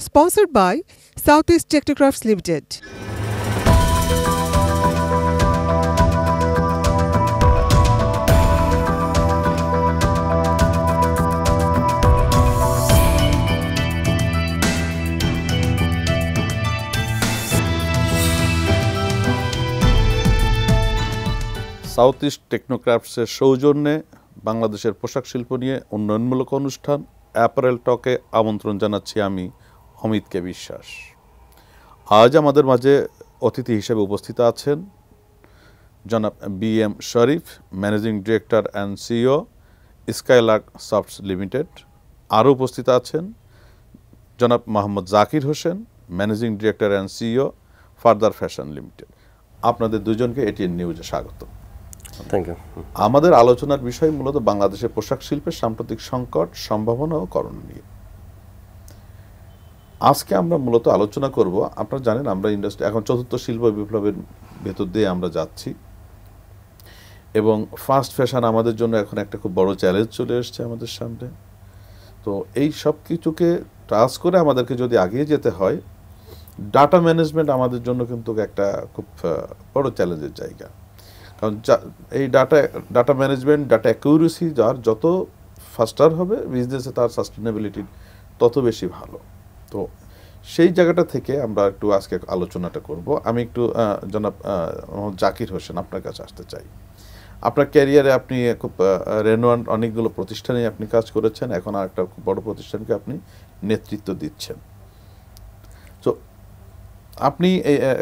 sponsored by Southeast Technocrafts Limited. South East টেকনোক্রাফটসের সৌজন্যে বাংলাদেশের পোশাক শিল্প নিয়ে উন্নয়নমূলক অনুষ্ঠান অ্যাপারেল টকে আমন্ত্রণ জানাচ্ছি আমি অমিত কে বিশ্বাস। আজ আমাদের মাঝে অতিথি হিসেবে উপস্থিত আছেন জনাব BM Sharif, managing director and CEO Skylark softs limited. আরও উপস্থিত আছেন জনাব Mohammad Zakir Hossain, managing director and CEO Further fashion limited. আপনাদের দুজনকে ATN নিউজে স্বাগত। Thank you. আমাদের আলোচনার বিষয় মূলত বাংলাদেশের পোশাক শিল্পের সাম্প্রতিক সংকট, সম্ভাবনা ও করণ নিয়ে। আজকে আমরা মূলত আলোচনা করব, আপনারা জানেন আমরা ইন্ডাস্ট্রি এখন চতুর্থ শিল্প বিপ্লবের ভেতর দিয়ে আমরা যাচ্ছি এবং ফাস্ট ফ্যাশন আমাদের জন্য এখন একটা খুব বড় চ্যালেঞ্জ চলে এসছে আমাদের সামনে। তো এই সব কিছুকে টাচ করে আমাদেরকে যদি আগিয়ে যেতে হয়, ডাটা ম্যানেজমেন্ট আমাদের জন্য কিন্তু একটা খুব বড় চ্যালেঞ্জের জায়গা। কারণ এই ডাটা ম্যানেজমেন্ট, ডাটা অ্যাকিউরেসি যার যত ফাস্টার হবে বিজনেসে, তার সাস্টেনেবিলিটি তত বেশি ভালো। তো সেই জায়গাটা থেকে আমরা একটু আজকে আলোচনাটা করব। আমি একটু জনাব জাকির হোসেন আপনার কাছে আসতে চাই। আপনার ক্যারিয়ারে আপনি খুব রেনোয়ান্ড অনেকগুলো প্রতিষ্ঠানে আপনি কাজ করেছেন, এখন আর একটা খুব বড় প্রতিষ্ঠানকে আপনি নেতৃত্ব দিচ্ছেন। তো আপনি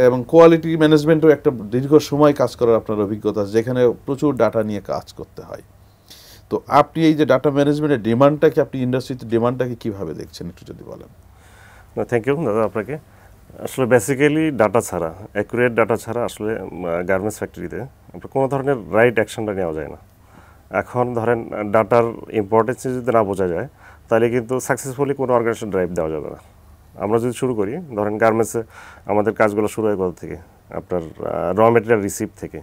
এবং কোয়ালিটি ম্যানেজমেন্টও একটা দীর্ঘ সময় কাজ করার আপনার অভিজ্ঞতা, যেখানে প্রচুর ডাটা নিয়ে কাজ করতে হয়। তো আপনি এই যে ডাটা ম্যানেজমেন্টের ডিমান্ডটাকে, আপনি ইন্ডাস্ট্রিতে ডিমান্ডটাকে কীভাবে দেখছেন একটু যদি বলেন। থ্যাংক ইউ দাদা আপনাকে। আসলে বেসিক্যালি ডাটা ছাড়া, অ্যাকুরেট ডাটা ছাড়া আসলে গার্মেন্টস ফ্যাক্টরিতে আপনার কোনো ধরনের রাইট অ্যাকশনটা নেওয়া যায় না। এখন ধরেন ডাটার ইম্পর্টেন্স যদি না বোঝা যায়, তাহলে কিন্তু সাকসেসফুলি কোনো অর্গানাইজেশন ড্রাইভ দেওয়া যাবে না। আমরা যদি শুরু করি, ধরেন গার্মেন্টসে আমাদের কাজগুলো শুরু হয় কোথা থেকে, আপনার র মেটেরিয়াল রিসিভ থেকে।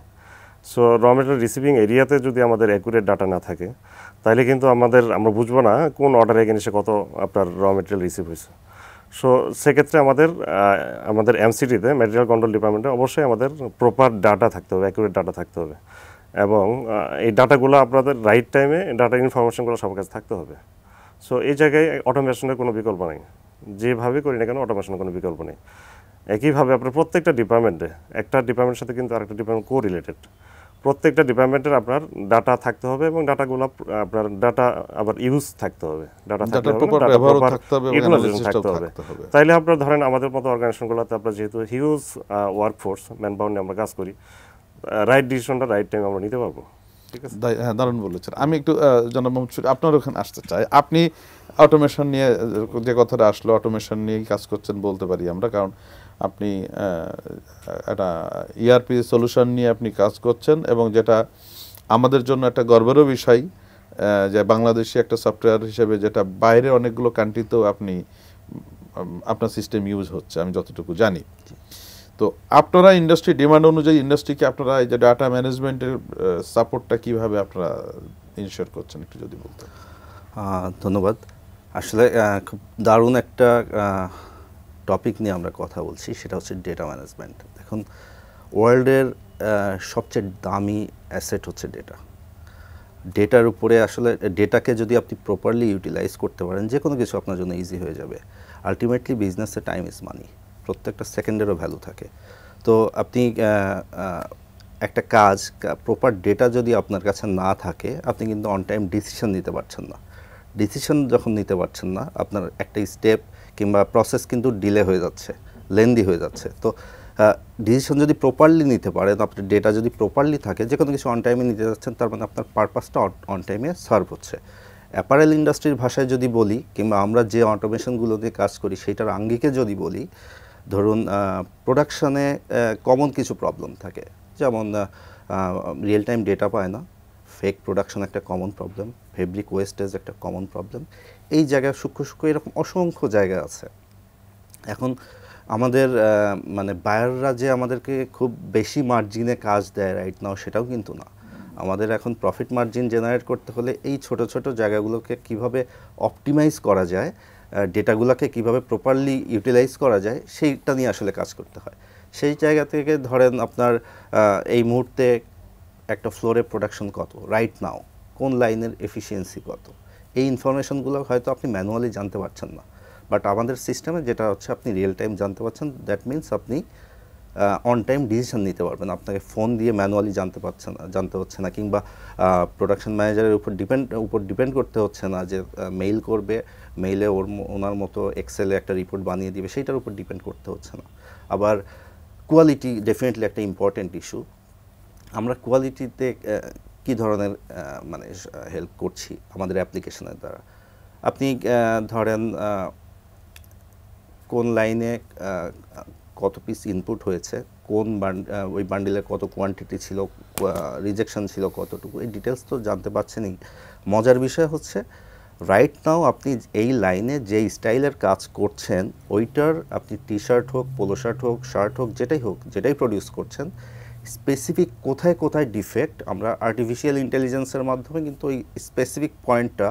সো র মেটেরিয়াল রিসিভিং এরিয়াতে যদি আমাদের অ্যাকুরেট ডাটা না থাকে, তাহলে কিন্তু আমরা বুঝবো না কোন অর্ডার এগেইনস্টে কত আপনার র মেটেরিয়াল রিসিভ হয়েছে। সো সেক্ষেত্রে আমাদের MCT-তে, ম্যাটেরিয়াল কন্ট্রোল ডিপার্টমেন্টে অবশ্যই আমাদের প্রপার ডাটা থাকতে হবে, অ্যাকুরেট ডাটা থাকতে হবে, এবং এই ডাটাগুলো আপনাদের রাইট টাইমে ডাটা ইনফরমেশনগুলো সবার কাছে থাকতে হবে। সো এই জায়গায় অটোমেশনের কোনো বিকল্প নেই। যেভাবে করি না কেন অটোমেশনের কোনো বিকল্প নেই। একইভাবে আপনার প্রত্যেকটা ডিপার্টমেন্টে, একটা ডিপার্টমেন্টের সাথে কিন্তু আরেকটা ডিপার্টমেন্ট কোরিলেটেড, প্রত্যেকটা ডিপার্টমেন্টের আপনার ডাটা থাকতে হবে এবং ডাটাগুলো আপনার ডাটা আবার ইউজ থাকতে হবে, ডাটা থাকতে হবে। তাইলে আপনার ধরেন আমাদের মতো অর্গানাইজেশনগুলোতে আপনার যেহেতু হিউজ ওয়ার্কফোর্স, ম্যান পাওয়ার নিয়ে আমরা কাজ করি, রাইট ডিসিশনটা রাইট টাইম আমরা নিতে পারবো। ঠিক আছে, হ্যাঁ, দারুণ বলেছেন। আমি একটু জনাব মোহাম্মদ শরীফ আপনার ওখানে আসতে চাই। আপনি অটোমেশন নিয়ে যে কথাটা আসলো, অটোমেশন নিয়েই কাজ করছেন বলতে পারি আমরা, কারণ আপনি একটা ERP সলিউশন নিয়ে আপনি কাজ করছেন, এবং যেটা আমাদের জন্য একটা গর্বেরও বিষয় যে বাংলাদেশি একটা সফটওয়্যার হিসেবে, যেটা বাইরে অনেকগুলো কান্ট্রিতেও আপনার সিস্টেম ইউজ হচ্ছে আমি যতটুকু জানি। তো আপনারা ইন্ডাস্ট্রি ডিমান্ড অনুযায়ী ইন্ডাস্ট্রিকে আপনারা এই যে ডাটা ম্যানেজমেন্টের সাপোর্টটা কীভাবে আপনারা ইনশিওর করছেন একটু যদি বলতেন। ধন্যবাদ। আসলে খুব দারুণ একটা টপিক নিয়ে আমরা কথা বলছি, সেটা হচ্ছে ডেটা ম্যানেজমেন্ট। এখন ওয়ার্ল্ডের সবচেয়ে দামি অ্যাসেট হচ্ছে ডেটা। ডেটার উপরে আসলে ডেটাকে যদি আপনি প্রপারলি ইউটিলাইজ করতে পারেন, যে কোনো কিছু আপনার জন্য ইজি হয়ে যাবে। আলটিমেটলি বিজনেসে টাইম ইজ মানি, প্রত্যেকটা সেকেন্ডেরও ভ্যালু থাকে। তো আপনি একটা কাজ, প্রপার ডেটা যদি আপনার কাছে না থাকে, আপনি কিন্তু অন টাইম ডিসিশন নিতে পারছেন না। ডিসিশন যখন নিতে পারছেন না, আপনার একটা স্টেপ কিংবা প্রসেস কিন্তু ডিলে হয়ে যাচ্ছে, লেন্দি হয়ে যাচ্ছে। তো ডিসিশন যদি প্রপারলি নিতে পারেন, আপনার ডেটা যদি প্রপারলি থাকে, যে কোনো কিছু অন টাইমে নিতে যাচ্ছেন, তার মানে আপনার পারপাসটা অন টাইমে সার্ভ হচ্ছে। অ্যাপারেল ইন্ডাস্ট্রির ভাষায় যদি বলি, কিংবা আমরা যে অটোমেশনগুলো দিয়ে কাজ করি সেইটার আঙ্গিকে যদি বলি, ধরুন প্রোডাকশানে কমন কিছু প্রবলেম থাকে, যেমন রিয়েল টাইম ডেটা পায় না, ফেক প্রোডাকশন একটা কমন প্রবলেম, ফেব্রিক ওয়েস্টেজ একটা কমন প্রবলেম। এই জায়গায় সূক্ষ্ম এরকম অসংখ্য জায়গা আছে। এখন আমাদের মানে বায়াররা যে আমাদেরকে খুব বেশি মার্জিনে কাজ দেয় রাইট নাও, সেটাও কিন্তু না। আমাদের এখন প্রফিট মার্জিন জেনারেট করতে হলে এই ছোট ছোট জায়গাগুলোকে কিভাবে অপটিমাইজ করা যায়, ডেটাগুলোকে কিভাবে প্রপারলি ইউটিলাইজ করা যায় সেইটা নিয়ে আসলে কাজ করতে হয়। সেই জায়গা থেকে ধরেন আপনার এই মুহূর্তে একটা ফ্লোরে প্রোডাকশন কত রাইট নাও, কোন লাইনের এফিসিয়েন্সি কত, এই ইনফরমেশনগুলো হয়তো আপনি ম্যানুয়ালি জানতে পারছেন না, বাট আমাদের সিস্টেমে যেটা হচ্ছে আপনি রিয়েল টাইম জানতে পারছেন। দ্যাট মিনস আপনি অন টাইম ডিসিশন নিতে পারবেন, আপনাকে ফোন দিয়ে ম্যানুয়ালি জানতে হচ্ছে না, কিংবা প্রোডাকশন ম্যানেজারের উপর ডিপেন্ড করতে হচ্ছে না যে মেইল করবে, মেইলে ওনার মতো এক্সেলে একটা রিপোর্ট বানিয়ে দিবে, সেইটার উপর ডিপেন্ড করতে হচ্ছে না। আবার কোয়ালিটি ডেফিনেটলি একটা ইম্পর্টেন্ট ইস্যু। আমরা কোয়ালিটিতে কী ধরনের মানে হেল্প করছি আমাদের অ্যাপ্লিকেশনের দ্বারা। আপনি ধরেন কোন লাইনে কত পিস ইনপুট হয়েছে, কোন ওই বান্ডিলের কত কোয়ান্টিটি ছিল, রিজেকশন ছিল কতটুকু, এই ডিটেলস তো জানতে পারছেনই। মজার বিষয় হচ্ছে রাইট নাও আপনি এই লাইনে যে স্টাইলের কাজ করছেন ওইটার আপনি টি শার্ট হোক, পোলো শার্ট হোক, শার্ট হোক, যেটাই প্রডিউস করছেন, স্পেসিফিক কোথায় কোথায় ডিফেক্ট আমরা আর্টিফিশিয়াল ইন্টেলিজেন্সের মাধ্যমে কিন্তু ওই স্পেসিফিক পয়েন্টটা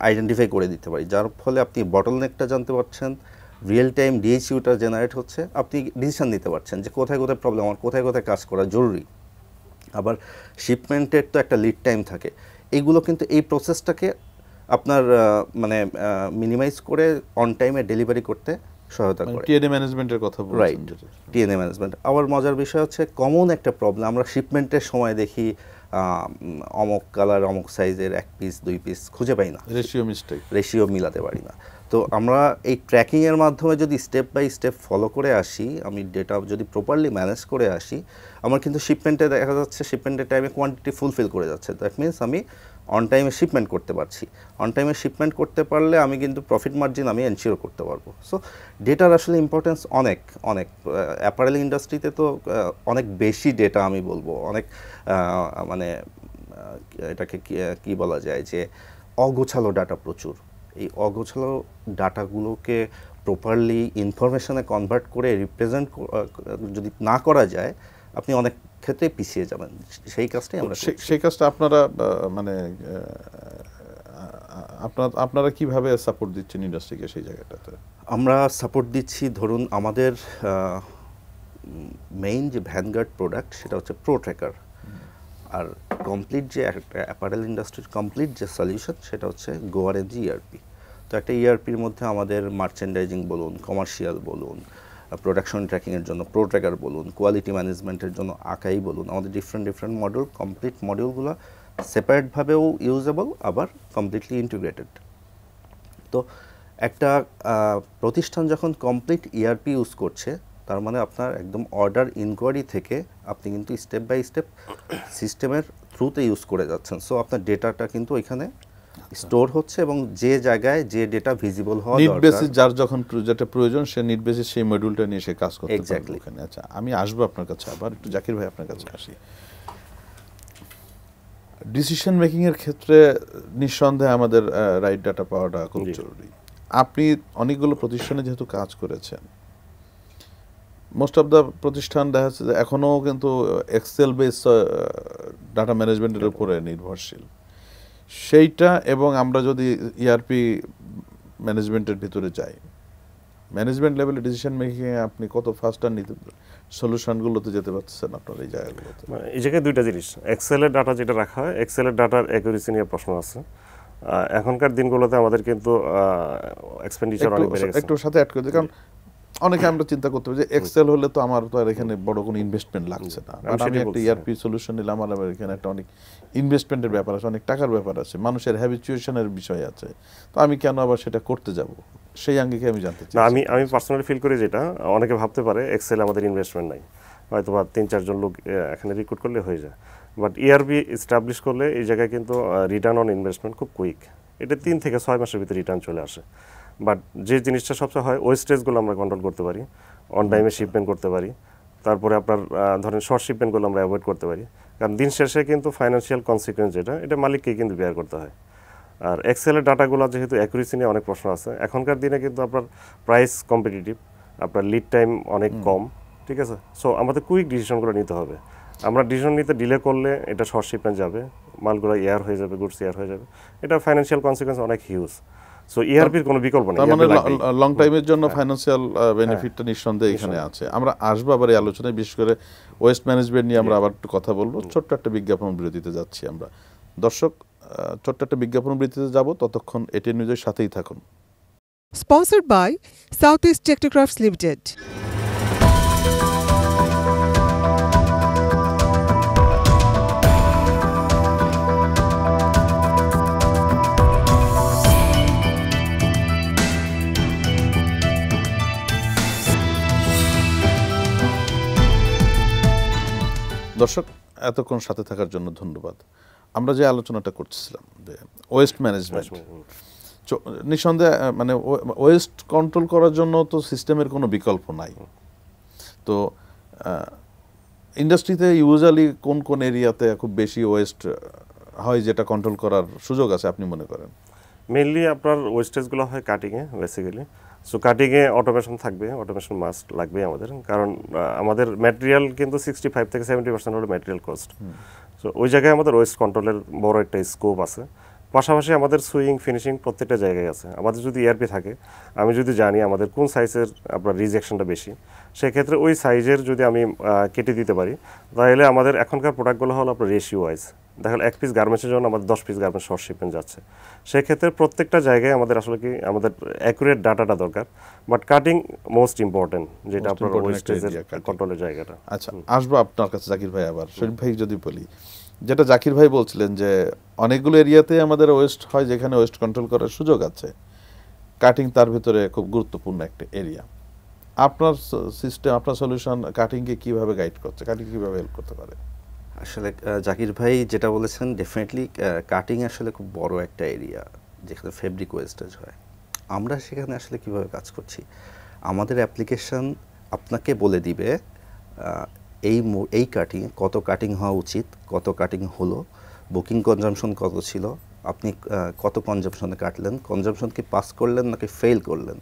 আইডেন্টিফাই করে দিতে পারি, যার ফলে আপনি বটলনেকটা জানতে পারছেন, রিয়েল টাইম ডিএইচইউটা জেনারেট হচ্ছে, আপনি ডিসিশন নিতে পারছেন যে কোথায় কোথায় প্রবলেম, আমার কোথায় কোথায় কাজ করা জরুরি। আবার শিপমেন্টের তো একটা লিড টাইম থাকে, এইগুলো কিন্তু এই প্রসেসটাকে আপনার মানে মিনিমাইজ করে অন টাইমে ডেলিভারি করতে সহায়তা করে। টিএনএ ম্যানেজমেন্টের কথা বলছেন। Right, TNA management. আবার মজার বিষয় হচ্ছে কমন একটা প্রবলেম আমরা শিপমেন্টের সময় দেখি অমুক কালার অমুক সাইজের 1 পিস 2 পিস খুঁজে পাই না, রেশিও মিলাতে পারি না। তো আমরা এই ট্র্যাকিংয়ের মাধ্যমে যদি স্টেপ বাই স্টেপ ফলো করে আসি, আমি ডেটা যদি প্রপারলি ম্যানেজ করে আসি, আমার কিন্তু শিপমেন্টে দেখা যাচ্ছে শিপমেন্টের টাইমে কোয়ান্টিটি ফুলফিল করে যাচ্ছে। দ্যাট মিনস আমি অন টাইমে শিপমেন্ট করতে পারছি। অন টাইমে শিপমেন্ট করতে পারলে আমি কিন্তু প্রফিট মার্জিন আমি এনশিওর করতে পারবো। সো ডেটার আসলে ইম্পর্টেন্স অনেক অ্যাপারেল ইন্ডাস্ট্রিতে তো অনেক বেশি ডেটা, আমি বলবো অনেক মানে এটাকে কি বলা যায় যে অগোছালো ডাটা প্রচুর। এই অগোছালো ডাটাগুলোকে প্রপারলি ইনফরমেশনে কনভার্ট করে রিপ্রেজেন্ট যদি না করা যায়, আপনি অনেক ক্ষেত্রে পিছিয়ে যাবেন। সেই কাজটাই আমরা সেই কাজটা আপনারা মানে আপনারা কিভাবে সাপোর্ট দিচ্ছেন ইন্ডাস্ট্রিকে সেই জায়গাটাতে? আমরা সাপোর্ট দিচ্ছি, ধরুন আমাদের মেইন যে ভ্যানগার্ড প্রোডাক্ট সেটা হচ্ছে প্রো ট্র্যাকার, আর কমপ্লিট যে একটা অ্যাপারেল ইন্ডাস্ট্রির কমপ্লিট যে সলিউশন সেটা হচ্ছে গোয়ারেঞ্জি ইআরপি। তো একটা ইআরপির মধ্যে আমাদের মার্চেন্ডাইজিং বলুন, কমার্শিয়াল বলুন, প্রোডাকশন ট্র্যাকিংয়ের জন্য প্রো ট্র্যাকার বলুন, কোয়ালিটি ম্যানেজমেন্টের জন্য আকাই বলুন, আমাদের ডিফারেন্ট মডিউল, কমপ্লিট মডিউলগুলো সেপারেটভাবেও ইউজেবল, আবার কমপ্লিটলি ইন্টিগ্রেটেড। তো একটা প্রতিষ্ঠান যখন কমপ্লিট ইআরপি ইউজ করছে, তার মানে আপনার একদম অর্ডার ইনকোয়ারি থেকে আপনি কিন্তু স্টেপ বাই স্টেপ সিস্টেমের থ্রুতে ইউজ করে যাচ্ছেন। সো আপনার ডেটাটা কিন্তু ওইখানে স্টোর হচ্ছে, এবং যে জায়গায় যে ডেটা ভিজিবল হওয়া দরকার, নিড বেসিস যার যখন যেটা প্রয়োজন সে নিড বেসিস সেই মডিউলটা নিয়ে সে কাজ করতে পারবে ওখানে। আচ্ছা, আমি আসবো আপনার কাছে আবার, একটু জাকির ভাই আপনার কাছে আসি। ডিসিশন মেকিং এর ক্ষেত্রে নিঃসন্দেহে আমাদের রাইট ডাটা পাওয়াটা খুব জরুরি। আপনি অনেকগুলো প্রতিষ্ঠানে যেহেতু কাজ করেছেন, মোস্ট অফ দ্য প্রতিষ্ঠান দেখা যাচ্ছে যে এখনও কিন্তু এক্সেল বেস ডাটা ম্যানেজমেন্টের উপরে নির্ভরশীল। সেইটা এবং আমরা যদি ইআরপি ম্যানেজমেন্টের ভিতরে যাই, ম্যানেজমেন্ট লেভেলে ডিসিশন মেকিংয়ে আপনি কত ফাস্টার নিতে সলিউশনগুলোতে যেতে পারছেন আপনার এই জায়গাগুলোতে? এই জায়গায় দুইটা জিনিস, এক্সেলের ডাটা যেটা রাখা হয়, এক্সেলের ডাটার অ্যাকুরেসি নিয়ে প্রশ্ন আছে। এখনকার দিনগুলোতে আমাদের কিন্তু এক্সপেন্ডিচার অনেক বেড়ে গেছে। একটু সাথে অ্যাড করে দিই, কারণ অনেকে আমরা চিন্তা করতে পারি যে এক্সেল হলে তো আমার তো আর এখানে বড় কোনো ইনভেস্টমেন্ট লাগছে না, বাট আমি একটা ইআরপি সলিউশন নিলাম, আমার এখানে একটা অনেক ইনভেস্টমেন্টের ব্যাপার আছে, অনেক টাকার ব্যাপার আছে, মানুষের হ্যাবিচুয়েশনের বিষয় আছে, তো আমি কেন আবার সেটা করতে যাব? সেই আঙ্গিকে আমি জানতে চাই। আমি পার্সোনালি ফিল করি যেটা অনেকে ভাবতে পারে এক্সেল আমাদের ইনভেস্টমেন্ট নাই, হয়তো বা 3-4 জন লোক এখানে রিক্রুট করলে হয়ে যায়, বাট ইআরপি এস্টাবলিশ করলে এই জায়গায় কিন্তু রিটার্ন অন ইনভেস্টমেন্ট খুব কুইক। এটা 3 থেকে 6 মাসের ভিতরে রিটার্ন চলে আসে। বাট যে জিনিসটা সবচেয়ে হয়, ওয়েস্টেজগুলো আমরা কন্ট্রোল করতে পারি, অন টাইমে শিপমেন্ট করতে পারি, তারপরে আপনার ধরেন শর্ট শিপমেন্টগুলো আমরা অ্যাভয়েড করতে পারি, কারণ দিন শেষে কিন্তু ফাইন্যান্সিয়াল কনসিকুয়েন্স এটা মালিককেই কিন্তু বেয়ার করতে হয়। আর এক্সেলের ডাটাগুলো যেহেতু অ্যাকুরেসি নিয়ে অনেক প্রশ্ন আছে, এখনকার দিনে কিন্তু আপনার প্রাইস কম্পিটিটিভ, আপনার লিড টাইম অনেক কম, ঠিক আছে? সো আমাদের কুইক ডিসিশনগুলো নিতে হবে। আমরা ডিসিশন নিতে ডিলে করলে এটা শর্ট শিপমেন্ট যাবে, মালগুলো এয়ার হয়ে যাবে, গুডস এয়ার হয়ে যাবে, এটা ফাইন্যান্সিয়াল কনসিকুয়েন্স অনেক হিউজ। সো ইআরপির কোনো বিকল্প নেই। তার মানে লং টাইমের জন্য ফাইন্যান্সিয়াল বেনিফিটটা নিঃসন্দেহে এখানে আছে। আমরা আসবো আবার এই আলোচনায়, বিশেষ করে ওয়েস্ট ম্যানেজমেন্ট নিয়ে আমরা আবার একটু কথা বলবো। ছোট্ট একটা বিজ্ঞাপন বিরতিতে যাচ্ছি আমরা। দর্শক, ছোট্ট একটা বিজ্ঞাপন বিরতিতে যাব, ততক্ষণ এটিএন নিউজের সাথেই থাকুন। Sponsored by Southeast Technocrafts Limited. দর্শক, এতক্ষণ সাথে থাকার জন্য ধন্যবাদ। আমরা যে আলোচনাটা করছিলাম যে ওয়েস্ট ম্যানেজমেন্ট, নিঃসন্দেহে মানে ওয়েস্ট কন্ট্রোল করার জন্য তো সিস্টেমের কোনো বিকল্প নাই। তো ইন্ডাস্ট্রিতে ইউজুয়ালি কোন কোন এরিয়াতে খুব বেশি ওয়েস্ট হয় যেটা কন্ট্রোল করার সুযোগ আছে আপনি মনে করেন? মেইনলি আপনার ওয়েস্টেজগুলো হয় কাটিংয়ে বেসিক্যালি। সো কাটিংয়ে অটোমেশন থাকবে, অটোমেশন মাস্ট লাগবে আমাদের, কারণ আমাদের ম্যাটেরিয়াল কিন্তু 65 থেকে 70% হলো ম্যাটেরিয়াল কস্ট। সো ওই জায়গায় আমাদের ওয়েস্ট কন্ট্রোলের বড় একটা স্কোপ আছে। পাশাপাশি আমাদের সুইং ফিনিশিং প্রত্যেকটা জায়গায় আছে। আমাদের যদি ইআরপি থাকে, আমি যদি জানি আমাদের কোন সাইজের আপনার রিজেকশনটা বেশি, সেক্ষেত্রে ওই সাইজের যদি আমি কেটে দিতে পারি, তাহলে আমাদের এখনকার প্রোডাক্টগুলো হলো আপনার রেশিও ওয়াইজ। দেখা গেল 1 পিস গার্মেন্টসের জন্য আমাদের 10 পিস গার্মেন্টস শর্ট শিপমেন্ট যাচ্ছে। সেক্ষেত্রে প্রত্যেকটা জায়গায় আমাদের আসলে কি আমাদের অ্যাকুরেট ডাটাটা দরকার, বাট কাটিং মোস্ট ইম্পর্টেন্ট, যেটা আপনার ওয়েস্টেজের কন্ট্রোলের জায়গাটা। আচ্ছা, আসবো আপনার কাছে জাকির ভাই। আবার শরীফ ভাই যদি বলি, যেটা জাকির ভাই বলছিলেন যে অনেকগুলো এরিয়াতে আমাদের ওয়েস্ট হয় যেখানে ওয়েস্ট কন্ট্রোল করার সুযোগ আছে, কাটিং তার ভিতরে খুব গুরুত্বপূর্ণ একটা এরিয়া। আপনার সিস্টেম, আপনার সলিউশন কাটিংকে কিভাবে গাইড করছে, কাটিং কিভাবে হেল্প করতে পারে? আসলে জাকির ভাই যেটা বলেছেন, ডেফিনেটলি কাটিং আসলে খুব বড় একটা এরিয়া যেখানে ফেব্রিক ওয়েস্টেজ হয়। আমরা সেখানে আসলে কিভাবে কাজ করছি, আমাদের অ্যাপ্লিকেশন আপনাকে বলে দিবে এই কাটিং কত কাটিং হওয়া উচিত, কত কাটিং হলো, বুকিং কনজামশন কত ছিল, আপনি কত কনজামশনে কাটলেন, কনজামশন কি পাস করলেন নাকি ফেল করলেন,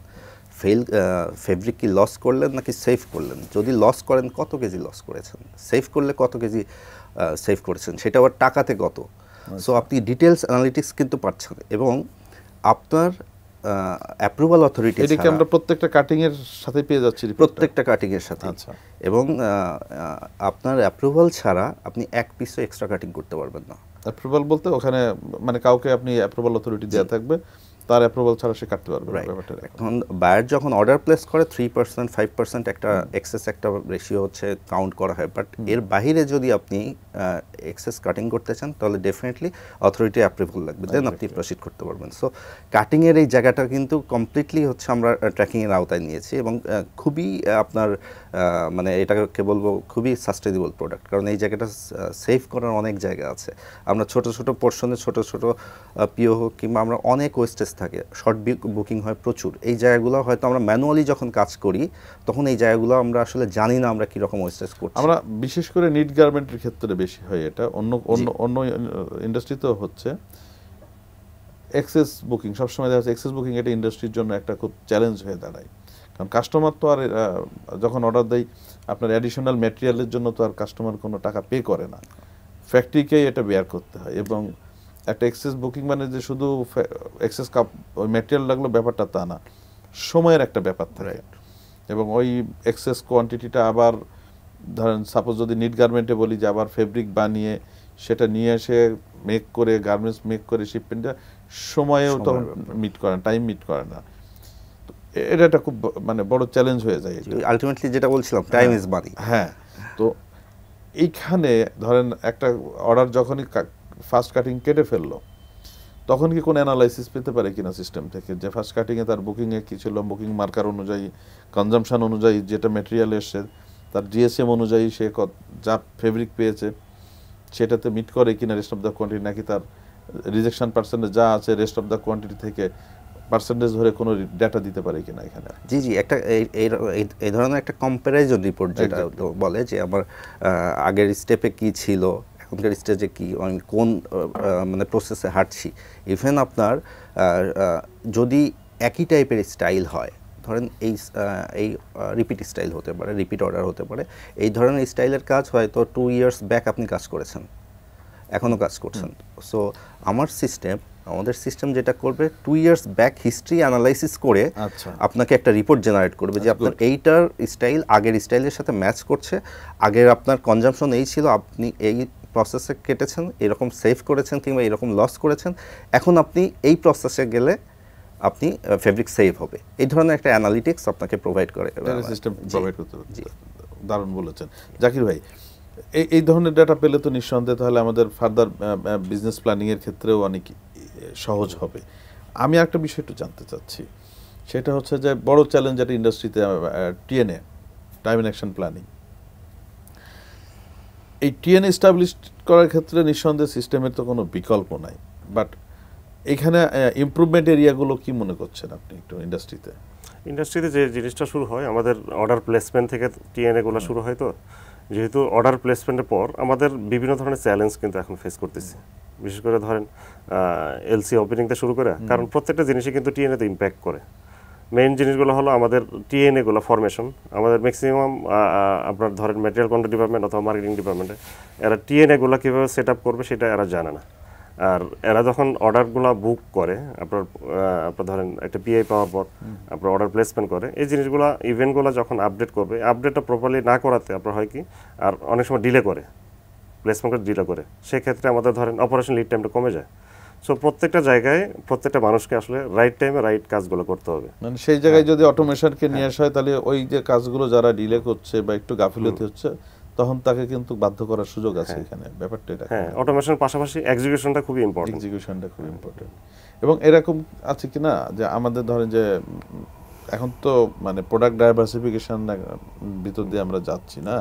ফেব্রিক কি লস করলেন নাকি সেভ করলেন, যদি লস করেন কত কেজি লস করেছেন, সেভ করলে কত কেজি সেভ করেছেন, সেটা আবার টাকাতে কত। সো আপনি ডিটেলস অ্যানালিটিক্স কিন্তু পাচ্ছেন, এবং আপনার অ্যাপ্রুভাল অথরিটি এটাকে আমরা প্রত্যেকটা কাটিং এর সাথে পেয়ে যাচ্ছি, প্রত্যেকটা কাটিং এর সাথে। আচ্ছা। এবং আপনার অ্যাপ্রুভাল ছাড়া আপনি এক পিসও এক্সট্রা কাটিং করতে পারবেন না। অ্যাপ্রুভাল বলতে ওখানে মানে কাউকে আপনি অ্যাপ্রুভাল অথরিটি দেওয়া থাকবে, তার অ্যাপ্রুভাল ছাড়া সে কাটতে পারবে না। ব্যাপারটা এখন বায়ার যখন অর্ডার প্লেস করে 3%, 5% একটা এক্সেস একটা রেশিও হচ্ছে কাউন্ট করা হয়, বাট এর বাইরে যদি আপনি এক্সেস কাটিং করতে চান তাহলে ডেফিনেটলি অথরিটি অ্যাপ্রুভাল লাগবে, দেন আপনি প্রসিড করতে পারবেন। সো কাটিংয়ের এই জায়গাটা কিন্তু কমপ্লিটলি হচ্ছে আমরা ট্র্যাকিংয়ের আওতায় নিয়েছি, এবং খুবই আপনার মানে এটাকে বলবো খুবই সাস্টেনেবল প্রোডাক্ট, কারণ এই জায়গাটা সেভ করার অনেক জায়গা আছে। আমরা ছোট ছোট পোর্শনে ছোট ছোট পিও হোক কিংবা আমরা অনেক ওয়েস্টেজ থাকে, শর্ট বুকিং হয় প্রচুর, এই জায়গাগুলো হয়তো আমরা ম্যানুয়ালি যখন কাজ করি তখন এই জায়গাগুলো আমরা আসলে জানি না আমরা কীরকম ওয়েস্টেজ করছি। আমরা বিশেষ করে নিট গার্মেন্টের ক্ষেত্রে বেশি হয় এটা, অন্য ইন্ডাস্ট্রিতেও হচ্ছে। এক্সেস বুকিং সবসময় দেখা যাচ্ছে, এক্সেস বুকিং এটা ইন্ডাস্ট্রির জন্য একটা খুব চ্যালেঞ্জ হয়ে দাঁড়ায়, কারণ কাস্টমার তো আর যখন অর্ডার দেয় আপনার অ্যাডিশনাল ম্যাটেরিয়ালের জন্য তো আর কাস্টমার কোনো টাকা পে করে না, ফ্যাক্টরিকেই এটা বেয়ার করতে হয়। এবং একটা এক্সেস বুকিং মানে যে শুধু এক্সেস ওই ম্যাটেরিয়াল লাগলো ব্যাপারটা তা না, সময়ের একটা ব্যাপার থাকে। এবং ওই এক্সেস কোয়ান্টিটিটা আবার ধরেন সাপোজ যদি নিট গার্মেন্টে বলি যে আবার ফেব্রিক বানিয়ে সেটা নিয়ে এসে মেক করে গার্মেন্টস মেক করে শিপমেন্টটা সময়েও তো মিট করে না, টাইম মিট করে না। এটা একটা খুব মানে বড় চ্যালেঞ্জ হয়ে যায়। আলটিমেটলি যেটা বলছিলাম, টাইম ইজ মানি। হ্যাঁ, তো এইখানে ধরেন একটা অর্ডার যখনই ফার্স্ট কাটিং কেটে ফেললো, তখন কি কোনো অ্যানালাইসিস পেতে পারে কিনা সিস্টেম থেকে যে ফার্স্ট কাটিংয়ে তার বুকিংয়ে কী ছিল, বুকিং মার্কার অনুযায়ী, কনজামশন অনুযায়ী, যেটা ম্যাটেরিয়াল এসছে তার জিএসএম অনুযায়ী সে যা ফেব্রিক পেয়েছে সেটাতে মিট করে কিনা রেস্ট অফ দ্য কোয়ান্টিটি, নাকি তার রিজেকশন পার্সেন্টেজ যা আছে রেস্ট অফ দ্য কোয়ান্টিটি থেকে পার্সেন্টেজ ধরে কোনো ডাটা দিতে পারে কিনা এখানে। জি জি, একটা এই ধরনের একটা কম্প্যারিজন রিপোর্ট যেটা বলে যে আমার আগের স্টেপে কি ছিল, এখনকার স্টেজে কি, আমি কোন মানে প্রসেসে হাঁটছি। ইভেন আপনার যদি একই টাইপের স্টাইল হয়, ধরেন এই রিপিট স্টাইল হতে পারে, রিপিট অর্ডার হতে পারে, এই ধরনের স্টাইলের কাজ হয়তো 2 ইয়ার্স ব্যাক আপনি কাজ করেছেন, এখনও কাজ করছেন। সো আমার সিস্টেম আমাদের সিস্টেম যেটা করবে 2 ইয়ার্স ব্যাক হিস্ট্রি অ্যানালাইসিস করে আচ্ছা আপনাকে একটা রিপোর্ট জেনারেট করবে যে আপনার এইটার স্টাইল আগের স্টাইলের সাথে ম্যাচ করছে, আগের আপনার কনজাম্পশন এই ছিল, আপনি এই প্রসেসে কেটেছেন, এরকম সেভ করেছেন কিংবা এরকম লস করেছেন, এখন আপনি এই প্রসেসে গেলে আপনি ফেব্রিক সেভ হবে, এই ধরনের একটা অ্যানালিটিক্স আপনাকে প্রোভাইড করে সিস্টেম প্রোভাইড করতে পারে। দারুণ বলেছেন জাকির ভাই। এই ধরনের ডাটা পেলে তো নিঃসন্দেহে তাহলে আমাদের ফার্দার বিজনেস প্ল্যানিংয়ের ক্ষেত্রেও অনেক সহজ হবে। আমি একটা বিষয় একটু জানতে চাচ্ছি, সেটা হচ্ছে যে বড় চ্যালেঞ্জ যেটা ইন্ডাস্ট্রিতে TNA, time and action planning. এই টিএনএ এস্টাবলিশ করার ক্ষেত্রে নিঃসন্দেহে সিস্টেমের তো কোনো বিকল্প নাই, বাট এখানে ইমপ্রুভমেন্ট এরিয়াগুলো কি মনে করছেন আপনি একটু ইন্ডাস্ট্রিতে? ইন্ডাস্ট্রিতে যে জিনিসটা শুরু হয় আমাদের অর্ডার প্লেসমেন্ট থেকে টিএনএগুলো শুরু হয়। তো যেহেতু অর্ডার প্লেসমেন্টের পর আমাদের বিভিন্ন ধরনের চ্যালেঞ্জ কিন্তু এখন ফেস করতেছি, বিশেষ করে ধরেন এলসি ওপেনিং থেকে শুরু করে, কারণ প্রত্যেকটা জিনিসই কিন্তু টিএনএতে ইম্প্যাক্ট করে। মেইন জিনিসগুলো হলো আমাদের টিএনএগুলো ফরমেশন, আমাদের ম্যাক্সিমাম আপনার ধরেন ম্যাটেরিয়াল কন্ট্রোল ডিপার্টমেন্ট অথবা মার্কেটিং ডিপার্টমেন্টে এরা টিএনএগুলো কীভাবে সেট আপ করবে সেটা এরা জানে না। আর এরা যখন অর্ডারগুলো বুক করে আপনার ধরেন একটা পিআই পাওয়ার পর আপনার অর্ডার প্লেসমেন্ট করে, এই জিনিসগুলো ইভেন্টগুলো যখন আপডেট করবে, আপডেটটা প্রপারলি না করাতে আপনার হয় কি আর অনেক সময় ডিলে করে, প্লেসমেন্ট করে ডিলে করে, সেক্ষেত্রে আমাদের ধরেন অপারেশন লিড টাইমটা কমে যায়। সো প্রত্যেকটা জায়গায় প্রত্যেকটা মানুষকে আসলে রাইট টাইমে রাইট কাজগুলো করতে হবে। মানে সেই জায়গায় যদি অটোমেশনকে নিয়ে আসা হয় তাহলে ওই যে কাজগুলো যারা ডিলে করছে বা একটু গাফিলতি হচ্ছে তখন তাকে কিন্তু বাধ্য করার সুযোগ আছে এখানে, ব্যাপারটা এটা। হ্যাঁ, অটোমেশনের পাশাপাশি এক্সিকিউশনটা খুবই ইম্পর্টেন্ট। এক্সিকিউশনটা খুব ইম্পর্টেন্ট। এবং এরকম আছে কি না যে আমাদের ধরেন যে এখন তো মানে প্রোডাক্ট ডাইভার্সিফিকেশন ভিতর দিয়ে আমরা যাচ্ছি না,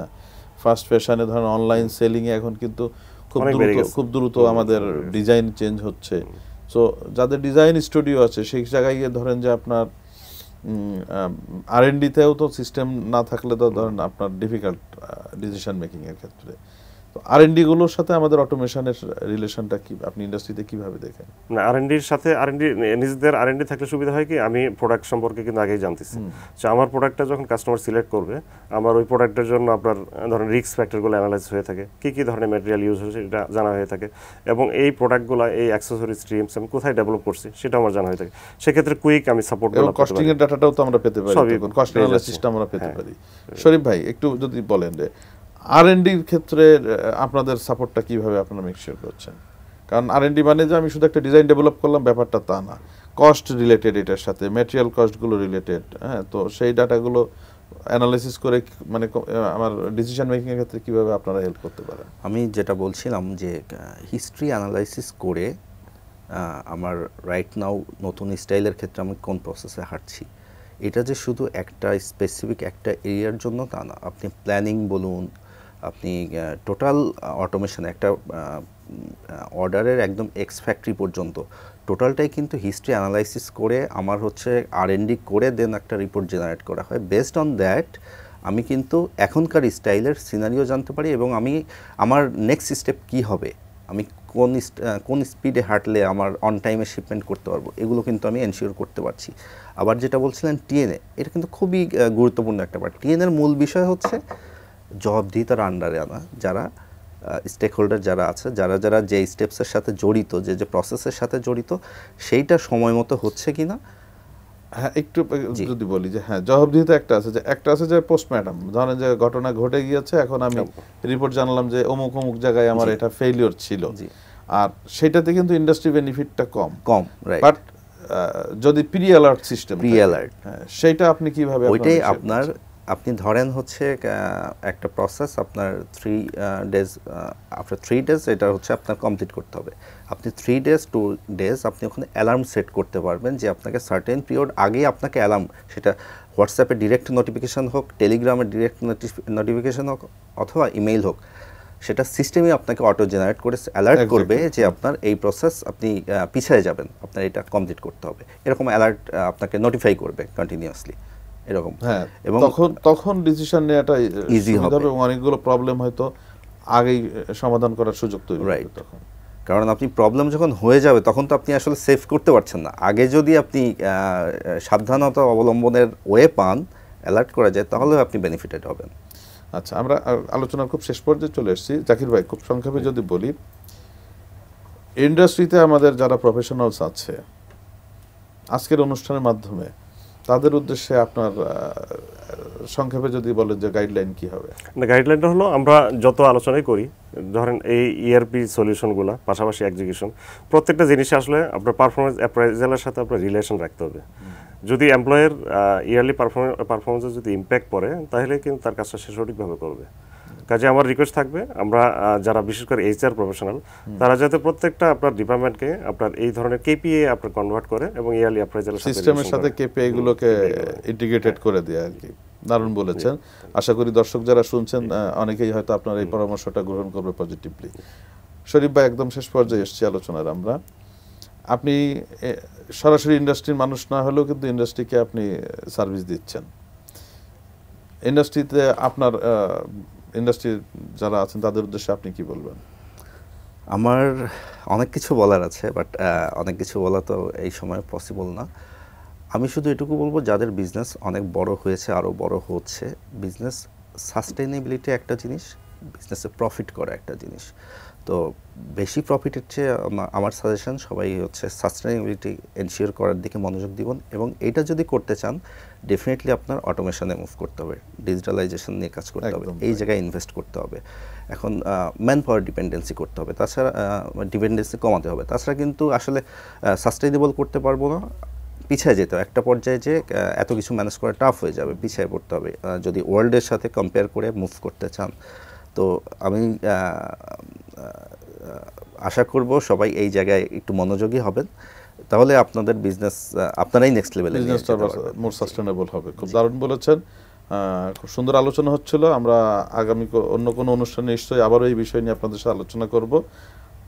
ফাস্ট ফ্যাশনে ধরেন অনলাইন সেলিংয়ে এখন কিন্তু খুব দ্রুত আমাদের ডিজাইন চেঞ্জ হচ্ছে। সো যাদের ডিজাইন স্টুডিও আছে সেই জায়গায় গিয়ে ধরেন যে আপনার R&Dতেও তো সিস্টেম না থাকলে তো ধরেন আপনার ডিফিকাল্ট ডিসিশন মেকিংয়ের ক্ষেত্রে। তো R&D গুলোর সাথে আমাদের অটোমেশনের রিলেশনটা কি আপনি ইন্ডাস্ট্রিতে কিভাবে দেখেন? না, R&Dর সাথে নিজেদের R&D থাকলে সুবিধা হয় কি, আমি প্রোডাক্ট সম্পর্কে কিন্তু আগেই জানতেছি। তো আমার প্রোডাক্টটা যখন কাস্টমার সিলেক্ট করবে, আমার ওই প্রোডাক্টের জন্য আপনার ধরেন রিস্ক ফ্যাক্টরগুলো অ্যানালাইজ হয়ে থাকে, কী ধরনের ম্যাটেরিয়াল ইউজ হয়েছে এটা জানা হয়ে থাকে, এবং এই প্রোডাক্টগুলো এই অ্যাক্সেসরি স্ট্রিমস আমি কোথায় ডেভেলপ করছি সেটা আমার জানা হয়ে থাকে। সেক্ষেত্রে কুইক আমি সাপোর্ট করতে পারি। কস্টিং এর ডাটাটাও তো আমরা পেতে পারি, তখন কস্ট অ্যানালাইসিসটা আমরা পেতে পারি। শরীফ ভাই একটু যদি বলেন যে R&Dর ক্ষেত্রে আপনাদের সাপোর্টটা কিভাবে আপনারা মেকশিওর করছেন? কারণ R&D মানে যে আমি শুধু একটা ডিজাইন ডেভেলপ করলাম ব্যাপারটা তা না, কস্ট রিলেটেড, এটার সাথে ম্যাটেরিয়াল কস্টগুলো রিলেটেড। হ্যাঁ, তো সেই ডাটাগুলো অ্যানালাইসিস করে মানে আমার ডিসিশন মেকিং এর ক্ষেত্রে কিভাবে আপনারা হেল্প করতে পারেন? আমি যেটা বলছিলাম যে হিস্ট্রি অ্যানালাইসিস করে আমার রাইট নাও নতুন স্টাইলের ক্ষেত্রে আমি কোন প্রসেসে হাঁটছি, এটা যে শুধু একটা স্পেসিফিক একটা এরিয়ার জন্য তা না। আপনি প্ল্যানিং বলুন, আপনি টোটাল অটোমেশন, একটা অর্ডারের একদম এক্স ফ্যাক্টরি পর্যন্ত টোটালটাই কিন্তু হিস্ট্রি অ্যানালাইসিস করে আমার হচ্ছে R&D করে দেন একটা রিপোর্ট জেনারেট করা হয়। বেসড অন দ্যাট আমি কিন্তু এখনকার স্টাইলের সিনারিও জানতে পারি এবং আমি আমার নেক্সট স্টেপ কী হবে, আমি কোন স্পিডে হাঁটলে আমার অন টাইমে শিপমেন্ট করতে পারবো, এগুলো কিন্তু আমি এনশিওর করতে পারছি। আবার যেটা বলছিলেন টিএনএ, এটা কিন্তু খুবই গুরুত্বপূর্ণ একটা পার্ট। টিএনএর মূল বিষয় হচ্ছে জবাবদিহিতার আন্ডারে আনা, যারা স্টেক হোল্ডার যারা আছে, যারা যে স্টেপসের সাথে জড়িত, যে প্রসেসের সাথে জড়িত, সেইটা সময় মতো হচ্ছে কিনা। হ্যাঁ, একটু যদি বলি যে হ্যাঁ, জবাবদিহিতা একটা আছে যে পোস্টমর্টম, ধরেন যে ঘটনা ঘটে গিয়েছে, এখন আমি রিপোর্ট জানলাম যে অমুক অমুক জায়গায় আমার এটা ফেইলিওর ছিল, আর সেটাতে কিন্তু ইন্ডাস্ট্রি বেনিফিটটা কম, বাট যদি প্রি অ্যালার্ট সিস্টেম, হ্যাঁ, সেইটা আপনি কিভাবে? ওইটাই আপনি ধরেন হচ্ছে একটা প্রসেস আপনার 3 days, আফটার 3 days এটা হচ্ছে আপনার কমপ্লিট করতে হবে। আপনি 3 days 2 days আপনি ওখানে অ্যালার্ম সেট করতে পারবেন যে আপনাকে সার্টেন পিরিয়ড আগে আপনাকে অ্যালার্ম, সেটা হোয়াটসঅ্যাপে ডিরেক্ট নোটিফিকেশান হোক, টেলিগ্রামে ডিরেক্ট নোটিফিকেশান হোক, অথবা ইমেইল হোক, সেটা সিস্টেমে আপনাকে অটো জেনারেট করে অ্যালার্ট করবে যে আপনার এই প্রসেস আপনি পিছিয়ে যাবেন, আপনার এটা কমপ্লিট করতে হবে, এরকম অ্যালার্ট আপনাকে নোটিফাই করবে কন্টিনিউয়াসলি এরকম। হ্যাঁ, এবং তখন ডিসিশন নেওয়াটা ইজি হবে এবং অনেকগুলো প্রবলেম হয়তো আগেই সমাধান করার সুযোগ তৈরি হবে তখন। কারণ আপনি প্রবলেম যখন হয়ে যাবে তখন তো আপনি আসলে সেভ করতে পারছেন না। আগে যদি আপনি সাবধানতা অবলম্বনের ওয়ে পান, অ্যালার্ট করা যায়, তাহলে আপনি বেনিফিটেড হবেন। আচ্ছা, আমরা আলোচনার খুব শেষ পর্যায়ে চলে এসেছি। জাকির ভাই, খুব সংক্ষেপে যদি বলি, ইন্ডাস্ট্রিতে আমাদের যারা প্রফেশনালস আছে আজকের অনুষ্ঠানের মাধ্যমে তাদের উদ্দেশ্যে আপনার সংক্ষেপে যদি বলেন যে গাইডলাইন কি হবে? না, গাইডলাইনটা হলো আমরা যত আলোচনাই করি, ধরেন এই ইআরপি সলিউশনগুলো পাশাপাশি এক্সিকিউশন, প্রত্যেকটা জিনিসে আসলে আপনার পারফরমেন্স অ্যাপ্রাইজালের সাথে আপনার রিলেশন রাখতে হবে। যদি এমপ্লয়ের ইয়ারলি পারফরমেন্সে যদি ইম্প্যাক্ট পড়ে তাহলে কিন্তু তার কাজটা সে সঠিকভাবে করবে। কাজে আমার রিকোয়েস্ট থাকবে আমরা যারা বিশেষ করে এইচআর প্রফেশনাল তারা যাতে প্রত্যেকটা আপনার ডিপার্টমেন্টকে আপনার এই ধরনের কেপিএ আপনার কনভার্ট করে এবং ইয়ারলি অ্যাপ্রাইজালের সিস্টেমের সাথে কেপিআই গুলোকে ইন্টিগ্রেটেড করে দেয় আর কি। দারুণ বলেছেন। আশা করি দর্শক যারা শুনছেন অনেকেই হয়তো আপনার এই পরামর্শটা গ্রহণ করবে পজিটিভলি। শরীফ ভাই, একদম শেষ পর্যায়ে এসেছি আলোচনার আমরা। আপনি সরাসরি ইন্ডাস্ট্রির মানুষ না হলেও কিন্তু ইন্ডাস্ট্রিকে আপনি সার্ভিস দিচ্ছেন। ইন্ডাস্ট্রিতে আপনার ইন্ডাস্ট্রির যারা আছেন তাদের উদ্দেশ্যে আপনি কি বলবেন? আমার অনেক কিছু বলার আছে, বাট অনেক কিছু বলা তো এই সময় পসিবল না। আমি শুধু এটুকু বলবো, যাদের বিজনেস অনেক বড় হয়েছে, আরও বড় হচ্ছে, বিজনেস সাস্টেইনেবিলিটি একটা জিনিস, বিজনেসে প্রফিট করা একটা জিনিস। তো বেশি প্রফিটের চেয়ে আমার সাজেশন সবাই হচ্ছে সাস্টেইনেবিলিটি এনশিওর করার দিকে মনোযোগ দিবেন, এবং এটা যদি করতে চান ডেফিনেটলি আপনার অটোমেশনে মুভ করতে হবে, ডিজিটালাইজেশন নিয়ে কাজ করতে হবে, এই জায়গায় ইনভেস্ট করতে হবে। এখন ম্যান পাওয়ার ডিপেন্ডেন্সি করতে হবে, তাছাড়া ডিপেন্ডেন্সি কমাতে হবে। তাছাড়া কিন্তু আসলে সাস্টেইনেবল করতে পারবো না, পিছিয়ে যেতে হবে। একটা পর্যায়ে যে এত কিছু ম্যানেজ করা টাফ হয়ে যাবে, পিছিয়ে পড়তে হবে যদি ওয়ার্ল্ডের সাথে কম্পেয়ার করে মুভ করতে চান। তো আমি আশা করব সবাই এই জায়গায় একটু মনোযোগী হবেন, তাহলে আপনাদের বিজনেস আপনারাই নেক্সট লেভেলে বিজনেসটা মোর সাস্টেনেবল হবে। খুব দারুণ বলেছেন, খুব সুন্দর আলোচনা হচ্ছিল। আমরা আগামী অন্য কোনো অনুষ্ঠানে নিশ্চয়ই আবারও এই বিষয় নিয়ে আপনাদের সাথে আলোচনা করব।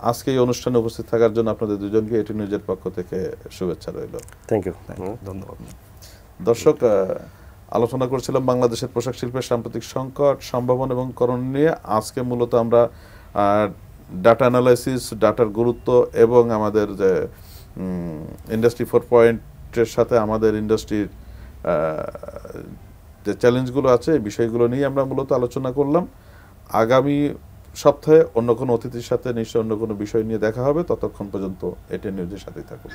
আজকে এই অনুষ্ঠানে উপস্থিত থাকার জন্য আপনাদের দুজনকে এটি নিউজের পক্ষ থেকে শুভেচ্ছা রইল। থ্যাংক ইউ, ধন্যবাদ। দর্শক, আলোচনা করছিলাম বাংলাদেশের পোশাক শিল্পের সাম্প্রতিক সংকট, সম্ভাবনা এবং করণীয় নিয়ে। আজকে মূলত আমরা ডাটা অ্যানালাইসিস, ডাটার গুরুত্ব এবং আমাদের যে ইন্ডাস্ট্রি 4.0-এর সাথে আমাদের ইন্ডাস্ট্রির যে চ্যালেঞ্জগুলো আছে এই বিষয়গুলো নিয়ে আমরা মূলত আলোচনা করলাম। আগামী সপ্তাহে অন্য কোনো অতিথির সাথে নিশ্চয় অন্য কোনো বিষয় নিয়ে দেখা হবে। ততক্ষণ পর্যন্ত এটি নিউজের সাথেই থাকুন।